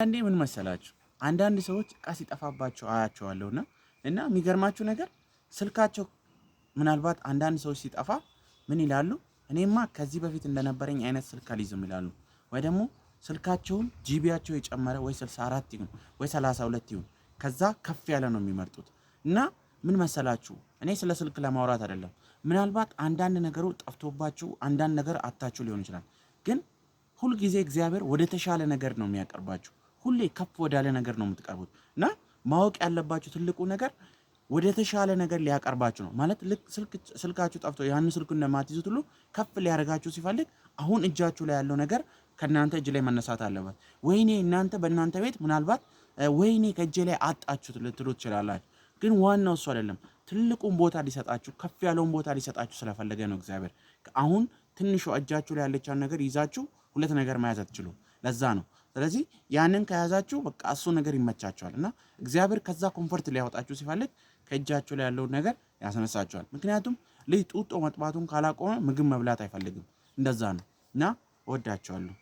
አንዴ ምን መሰላችሁ አንዳንድ ሰዎች እቃ ሲጠፋባቸው አያቸዋለሁና እና የሚገርማችሁ ነገር ስልካቸው ምናልባት አንዳንድ ሰዎች ሲጠፋ ምን ይላሉ? እኔማ ከዚህ በፊት እንደነበረኝ አይነት ስልክ አልይዝም ይላሉ። ወይ ደግሞ ስልካቸውን ጂቢያቸው የጨመረ ወይ 64 ይሁን ወይ 32 ይሁን ከዛ ከፍ ያለ ነው የሚመርጡት። እና ምን መሰላችሁ እኔ ስለ ስልክ ለማውራት አይደለም። ምናልባት አንዳንድ ነገሩ ጠፍቶባችሁ አንዳንድ ነገር አጣችሁ ሊሆን ይችላል። ግን ሁል ጊዜ እግዚአብሔር ወደ ተሻለ ነገር ነው የሚያቀርባችሁ። ሁሌ ከፍ ወዳለ ነገር ነው የምትቀርቡት እና ማወቅ ያለባችሁ ትልቁ ነገር ወደ ተሻለ ነገር ሊያቀርባችሁ ነው ማለት ልክ ስልካችሁ ጠፍቶ ያን ስልኩን እንደማትይዙት ሁሉ ከፍ ሊያደርጋችሁ ሲፈልግ አሁን እጃችሁ ላይ ያለው ነገር ከናንተ እጅ ላይ መነሳት አለበት። ወይኔ እናንተ በእናንተ ቤት ምናልባት ወይኔ ከእጄ ላይ አጣችሁት ልትሉ ትችላላችሁ። ግን ዋናው እሱ አይደለም። ትልቁን ቦታ ሊሰጣችሁ ከፍ ያለውን ቦታ ሊሰጣችሁ ስለፈለገ ነው እግዚአብሔር። አሁን ትንሹ እጃችሁ ላይ ያለቻን ነገር ይዛችሁ ሁለት ነገር መያዝ አትችሉም። ለዛ ነው። ስለዚህ ያንን ከያዛችሁ በቃ እሱ ነገር ይመቻችኋል እና እግዚአብሔር ከዛ ኮምፎርት ሊያወጣችሁ ሲፈልግ ከእጃችሁ ላይ ያለውን ነገር ያስነሳችኋል። ምክንያቱም ልጅ ጡጦ መጥባቱን ካላቆመ ምግብ መብላት አይፈልግም። እንደዛ ነው እና እወዳችኋለሁ።